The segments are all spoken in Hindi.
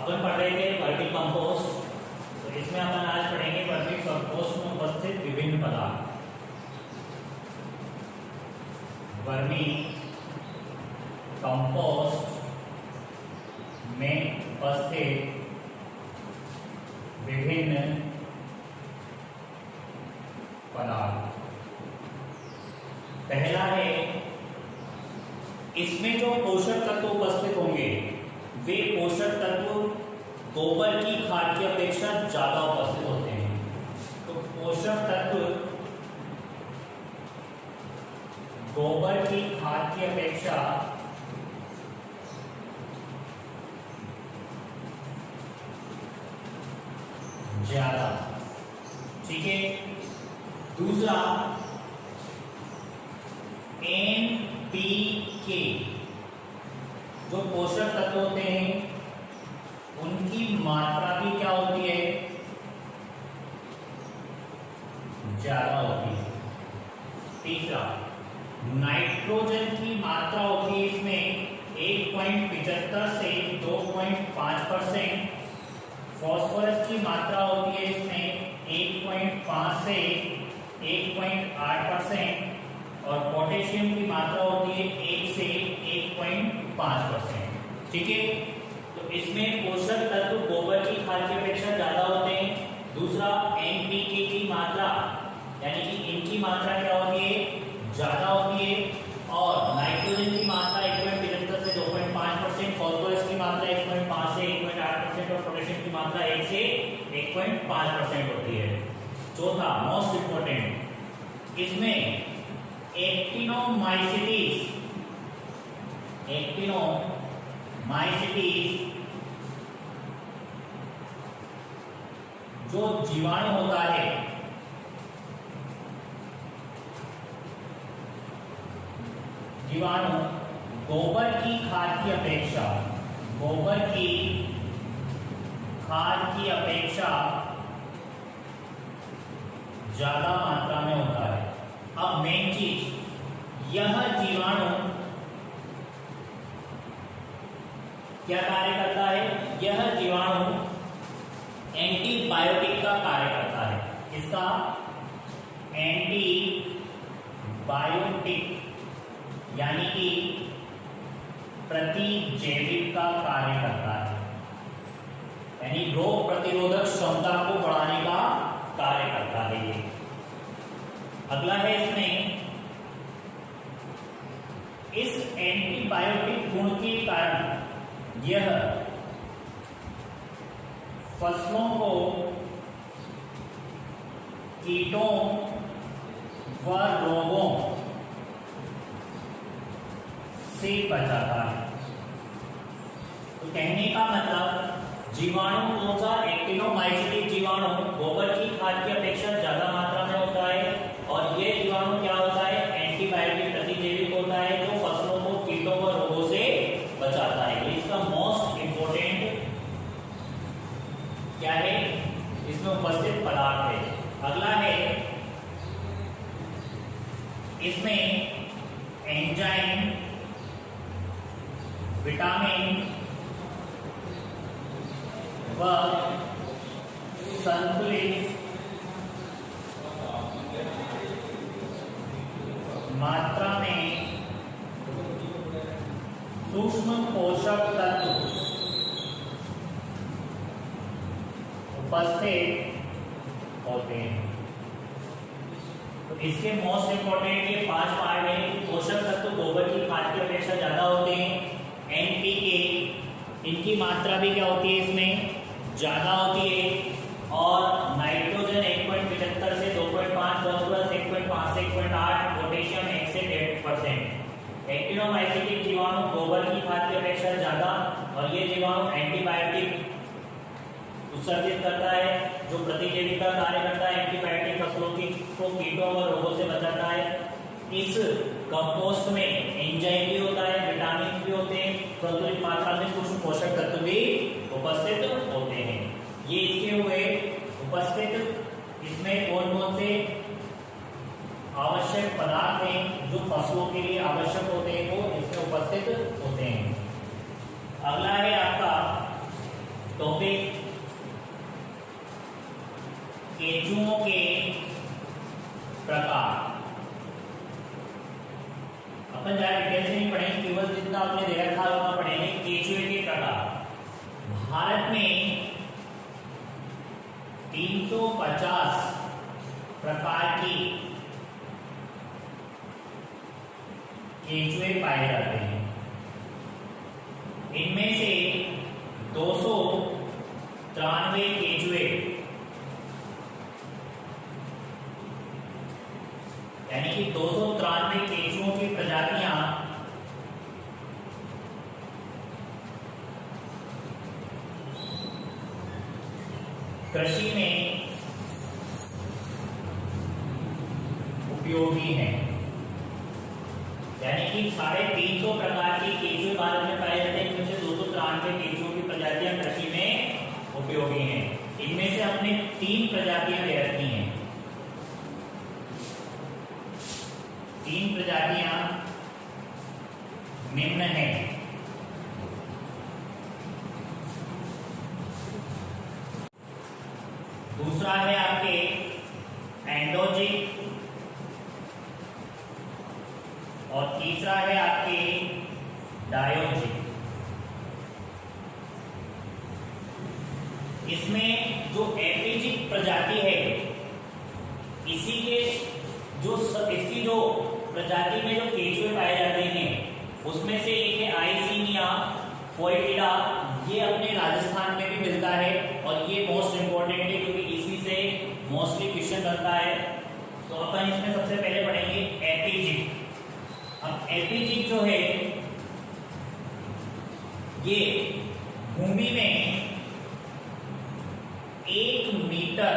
अपन पढ़ रहे थे वर्मी कंपोस्ट, तो इसमें अपन आज पढ़ेंगे वर्मी कंपोस्ट में उपस्थित विभिन्न पदार्थ। वर्मी कंपोस्ट में उपस्थित विभिन्न पदार्थ। पहला है, इसमें जो पोषक तत्व उपस्थित होंगे वे पोषक तत्व गोबर की खाद की अपेक्षा ज्यादा उपस्थित होते हैं। तो पोषक तत्व गोबर की खाद की अपेक्षा ज्यादा, ठीक है। दूसरा, NPK जो पोषक तत्व होते हैं उनकी मात्रा भी क्या होती है, ज्यादा होती है। तीसरा, नाइट्रोजन की मात्रा होती है इसमें 1.75 से 2.5%, फास्फोरस की मात्रा होती है इसमें 1.5 से 1.8% और पोटेशियम की मात्रा होती है 1 से 1.5%, ठीक है। तो इसमें पोषक तत्व गोबर की खाद की अपेक्षा ज्यादा होते हैं। दूसरा, NPK की मात्रा यानी कि इनकी मात्रा क्या होती है, ज्यादा होती है। और नाइट्रोजन की मात्रा 1.75 से 2.5%, फास्फोरस की मात्रा 1.5 से 1.8% और पोटेशियम की मात्रा 1 से 1.5% होती है। चौथा, मोस्ट इंपोर्टेंट, इसमें एक्टिनोमाइसीटीज जो जीवाणु होता है, जीवाणु गोबर की खाद की अपेक्षा ज्यादा मात्रा में होता है। अब मेन चीज, यह जीवाणु क्या कार्य करता है, यह जीवाणु एंटीबायोटिक का कार्य करता है। इसका एंटीबायोटिक यानी कि प्रतिजैविक का कार्य करता है, यानी रोग प्रतिरोधक क्षमता को बढ़ाने का कार्य करता है ये। अगला है, इसमें इस एंटीबायोटिक गुण के कारण यह फसलों को कीटों व रोगों से बचाता है। तो कहने का मतलब, जीवाणु कौन सा, एक्टिनोमाइसीटीज जीवाणु गोबर की खाद की अपेक्षा ज्यादा मात्रा में होता है और यह जीवाणु क्या होता है, एंटीबायोटिक प्रतिजैविक होता है जो फसलों को कीटों व रोगों से बचाता है। ये इसका मोस्ट इंपोर्टेंट क्या है, इसमें उपस्थित पदार्थ है। अगला है, इसमें एंजाइम, विटामिन व संतुलित मात्रा में सूक्ष्म पोषक तत्व उपस्थित होते हैं। तो इसके मोस्ट इंपोर्टेंट ये 5 पार्ट है। पोषक तत्व गोबर की खाद की अपेक्षा ज्यादा होते हैं। NPK, इनकी मात्रा भी क्या होती है, इसमें ज्यादा होती है। और नाइट्रोजन 1.75 से 2.5, फास्फोरस 1.5 से 1.8, पोटेशियम 1 से 1.5%। एक्टिनोमाइसीटिक जीवाणु गोबर की खाद की अपेक्षा ज्यादा और ये जीवाणु एंटीबायोटिक उत्सर्जित करता है जो प्रतिजैविक का कार्य करता है, एंटीबायोटिक फसलों को कीटों और रोगों से बचाता है। इस कंपोस्ट में एंजाइम भी होता है, विटामिन भी होते हैं, संतुलित मात्रा में सूक्ष्म पोषक तत्व भी उपस्थित होते हैं। ये इसके हुए उपस्थित, इसमें कौन कौन से आवश्यक पदार्थ हैं जो फसलों के लिए आवश्यक होते हैं वो इसमें उपस्थित होते हैं। अगला है आपका केंचुओं के प्रकार। अपन ज्यादा डिटेल से नहीं पढ़ेंगे, केवल जितना आपने दे रखा है उतना पढ़ेंगे। केंचुए के प्रकार भारत में 350 प्रकार की केंचुए पाए जाते हैं। इनमें से 293 केंचुए यानी कि 293 केंचुओं की प्रजातियां कृषि में उपयोगी हैं। यानी कि 350 प्रकार के केंचुए भारत में पाए जाते हैं, इनमें से 293 केंचुओं की प्रजातियां कृषि में उपयोगी हैं। इनमें से हमने 3 प्रजातियां ले रखी हैं। 3 प्रजातियां निम्न हैं। दूसरा है आपके एंडोजिक और तीसरा है आपके डायोजिक। इसमें जो एपिजिक प्रजाति है, इसी के इसकी जो प्रजाति में जो केंचुए पाए जाते हैं उसमें से एक है आइसिनिया फोएटिडा। ये अपने राजस्थान में भी मिलता है और ये मोस्ट इंपॉर्टेंट है क्योंकि इसी से मोस्टली क्वेश्चन बनता है। तो अपन इसमें सबसे पहले पढ़ेंगे एपिजिक। अब एपिजिक जो है ये भूमि में 1 मीटर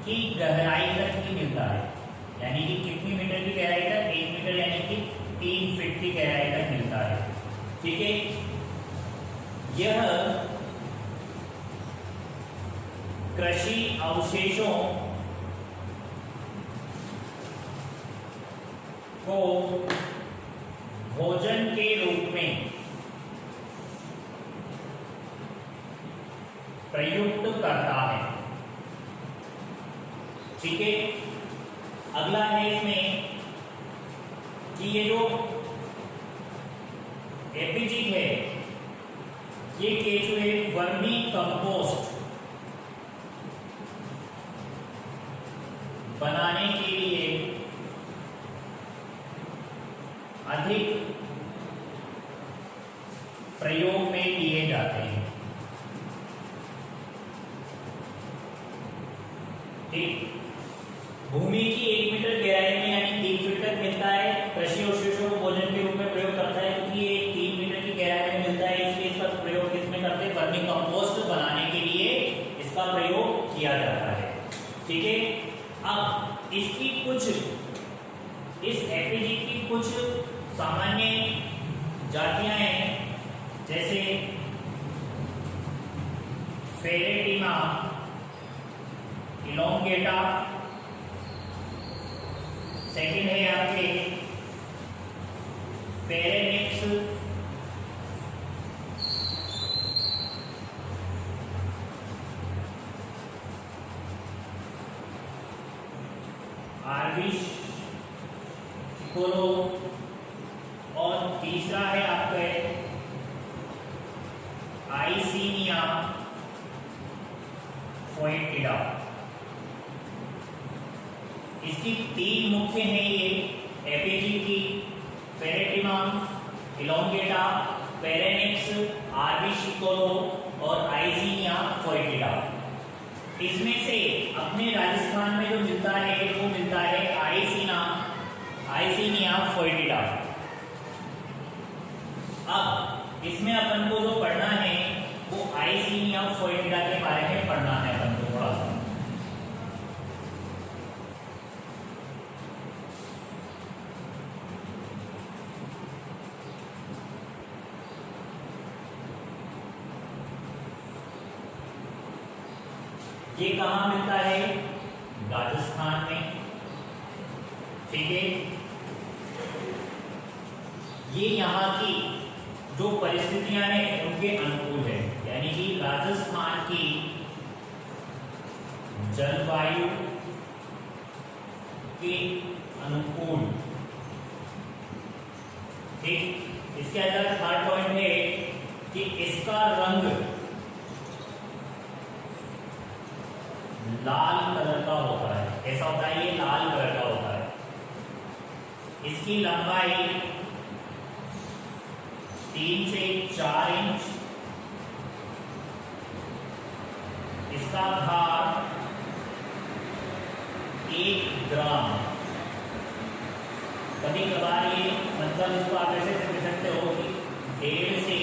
की गहराई तक ही मिलता है। यानी कि कितनी मीटर की गहराई तक? 1 मीटर यानी कि 3 फीट की गहराई तक मिलता है। ठीक है, यह कृषि अवशेषों को भोजन के रूप में प्रयुक्त करता है। ठीक है, अगला है इसमें कि ये जो एपिजिक है ये केंचुए वर्मी कंपोस्ट बनाने के लिए अधिक प्रयोग में लिए जाते हैं। ठीक, भूमि की 1 मीटर गहराई में यानी 3 फीट तक मिलता है। कृषि अवशेषों को भोजन के रूप में प्रयोग करता है क्योंकि ये 3 मीटर की गहराई में मिलता है, इसलिए इसका प्रयोग किसमें करते हैं? वर्मी कंपोस्ट बनाने के लिए इसका प्रयोग किया जाता है। ठीक है, अब इसकी इस एपिजिक की कुछ सामान्य जातियां हैं, जैसे फेरेटिमा इलोंगेटा, सेकंड है आपके पेरेनिक्स, आर्विश कोलो, और तीसरा है आपके आइसिनिया फोएटिडा। इसकी 3 मुख्य हैं ये एपिजिक की, फेरेटिमा इलोंगेटा, पेरेनिक्स आर्विशिकोलो और आइसिनिया फोएटिडा। इसमें से अपने राजस्थान में जो मिलता है वो मिलता है आइसिनिया फोएटिडा। अब इसमें अपन को जो पढ़ना है वो आइसिनिया फोएटिडा के बारे में पढ़ना है अपन को थोड़ा सा। ये कहाँ मिलता है? राजस्थान में। ठीक है, ये यहाँ की जो परिस्थितियां हैं उनके अनुकूल है। यानी कि राजस्थान की जलवायु के अनुकूल। ठीक, इसके अंदर थर्ड पॉइंट है कि इसका रंग लाल कलर का होता है। ऐसा होता है, ये लाल कलर का होता है। इसकी लंबाई 3 से 4 इंच। इसका भार 1 ग्राम। कभी कभार ये मतलब इसको आप ऐसे कह सकते हो कि 1.5 से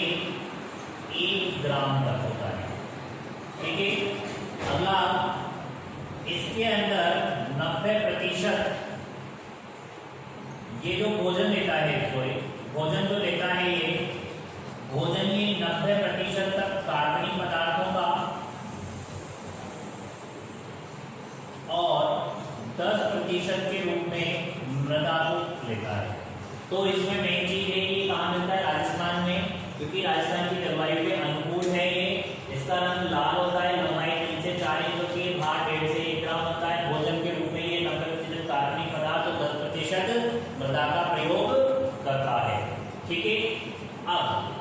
1 ग्राम तक होता है। ठीक है, अगला, इसके अंदर 90% ये जो भोजन लेता है, सॉरी भोजन जो लेता है, ये भोजन ये 90% तक कार्बनिक पदार्थों का और 10% के रूप में मृदा को लेता है। तो इसमें मेन चीज है, ये कहाँ मिलता है? राजस्थान में, क्योंकि राजस्थान की जलवायु के अनुकूल है ये। इसका रंग लाल होता है, लंबाई 3 से 4 इंच होती है, भार 1.5 से 1 ग्राम होता है। भोजन के रूप में ये 90% कार्बनिक पदार्थ और 10% मृदा का प्रयोग करता है। ठीक है, अब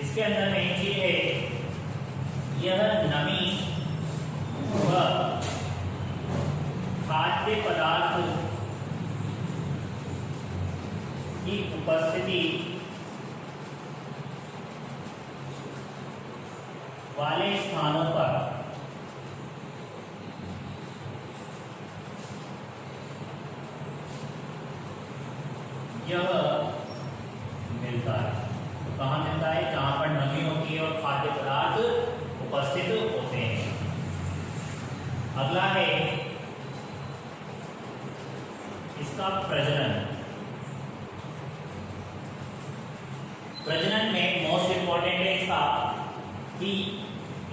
इसके अंदर मेन चीज है, यह नमी व खाद्य पदार्थ की उपस्थिति वाले स्थानों पर यह मिलता है। तो कहाँ मिलता है? जहां पर नमी होती है और खाद्य पदार्थ उपस्थित होते हैं। अगला है इसका प्रजनन। प्रजनन में मोस्ट इंपॉर्टेंट है इसका कि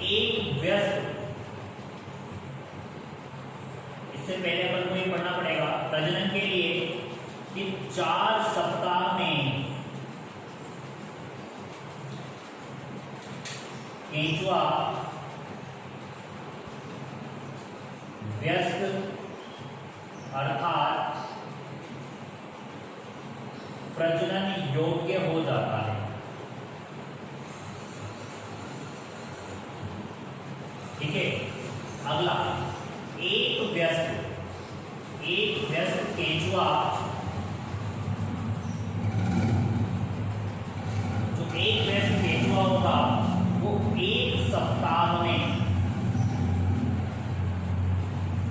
एक वयस्क, इससे पहले अपन को ये पढ़ना पड़ेगा प्रजनन के लिए कि 4 सप्ताह में केंचुआ वयस्क अर्थात प्रजनन योग्य हो जाता है। ठीक है, अगला, एक वयस्क केंचुआ, जो एक वयस्क केंचुआ होगा वो 1 सप्ताह में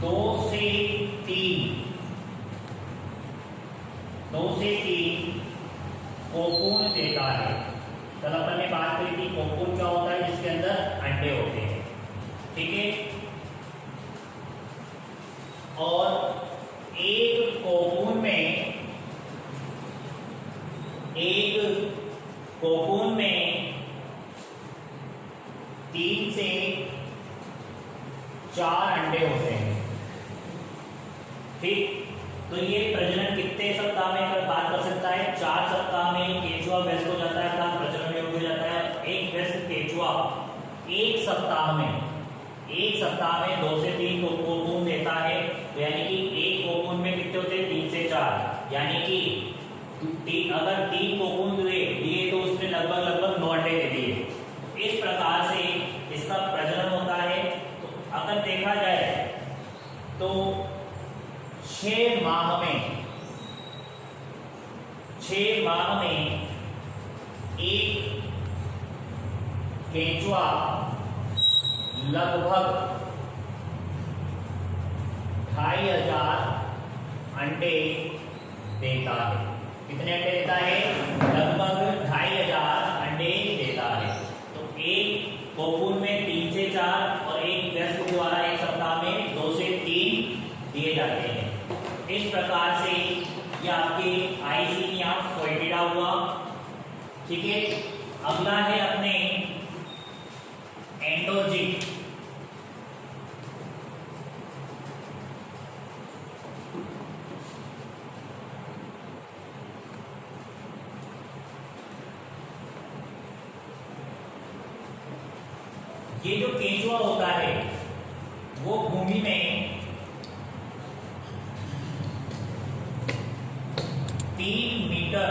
2 से 3 कोकून देता है। कल अपन ने बात करी थी कोकून क्या होता है, जिसके अंदर अंडे होते हैं। ठीक है, और एक कोकून में 3 से 4 अंडे होते हैं। ठीक, तो ये प्रजनन कितने सप्ताह में अगर बात कर सकता है? 4 सप्ताह में केंचुआ वयस्क हो जाता है, अर्थात प्रजनन योग्य हो जाता है। एक वयस्क केंचुआ 1 सप्ताह में 2 से 3 कोकून देता है। तो यानी कि एक कोकून में कितने होते हैं? 3 से 4, यानी कि अगर 3 कोकून दिए तो उसमें लगभग 9 अंडे दे दिए। इस प्रकार से इसका प्रजनन होता है। तो अगर देखा जाए तो 6 माह में एक केंचुआ लगभग 2500 अंडे देता है। कितने अंडे देता है? लगभग 2500 अंडे देता है। तो एक कोकून में 3 से 4 और एक वयस्क द्वारा 1 सप्ताह में 2 से 3 दिए जाते हैं। इस प्रकार से ये आपके आईसीनिया फोएटिडा हुआ। ठीक है, अगला है अपने एंडोजिक। ये जो केंचुआ होता है वो भूमि में 3 मीटर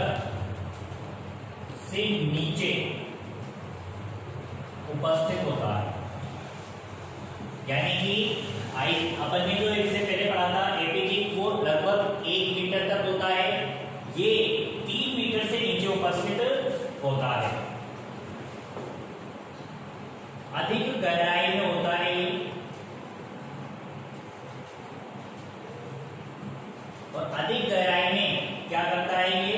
से नीचे उपस्थित होता है। यानी कि अपन ने जो इससे पहले पढ़ा था एपीजी वो लगभग 1 मीटर तक होता है, ये 3 मीटर से नीचे उपस्थित होता है। अधिक गहराई में होता है और अधिक गहराई में क्या करता है, ये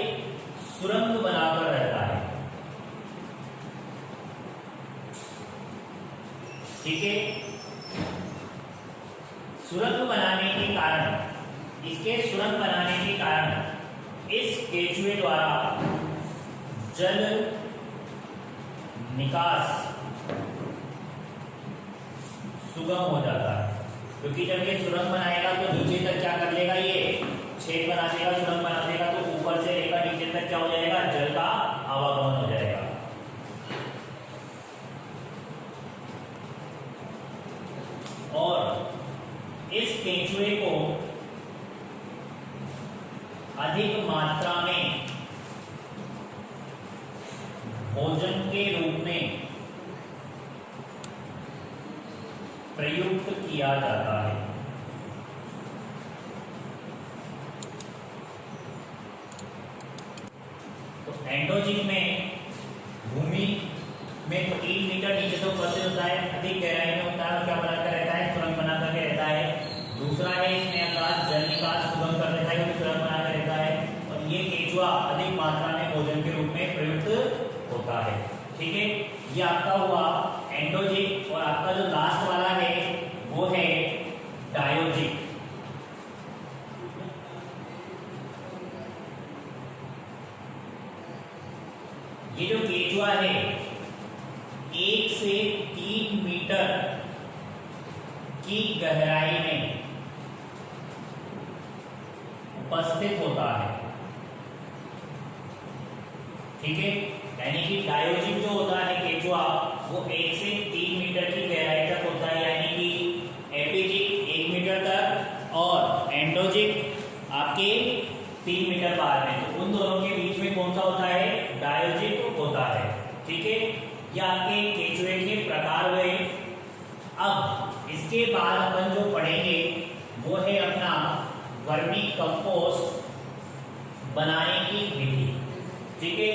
सुरंग बनाकर रहता है। ठीक है, सुरंग बनाने के कारण, इसके सुरंग बनाने के कारण इस केंचुए द्वारा जल निकास सुगम हो जाता है। क्योंकि जब ये सुरंग बनाएगा तो नीचे तक क्या कर लेगा, ये छेद बना देगा, सुरंग बना देगा, तो ऊपर से लेकर नीचे तक क्या हो जाएगा, जल का आवागमन हो जाएगा। और इस केंचुए को अधिक मात्रा में भोजन के रूप में प्रयुक्त किया जाता है। तो एंडोजिक में भूमि में 3 मीटर नीचे तो उपस्थित होता है, अधिक गहराई में होता है, क्या बनाकर रहता है, सुरंग बना करके रहता है। दूसरा है इसमें आकाश जल निकास सुगम कर देता है, सुरंग बनाकर रहता है। और ये केंचुआ अधिक मात्रा में भोजन के रूप में प्रयुक्त होता है। ठीक है, ये आपका हुआ एंडोजिक। और आपका जो लास्ट वाला है वो है डायोजिक। ये जो केंचुआ है 1 से 3 मीटर की गहराई में उपस्थित होता है। ठीक है, यानी कि डायोजिक जो होता है केंचुआ वो 1 से 3 मीटर की गहराई तक होता है, यानी कि एपीजिक 1 मीटर तक और एंडोजिक आपके 3 मीटर बाहर में। तो उन दोनों के बीच में कौन सा होता है, डायोजिक होता है। ठीक है, ये आपके केंचुए के प्रकार हुए। अब इसके बाद अपन जो पढ़ेंगे वो है अपना वर्मी कंपोस्ट बनाने की विधि। ठीक है।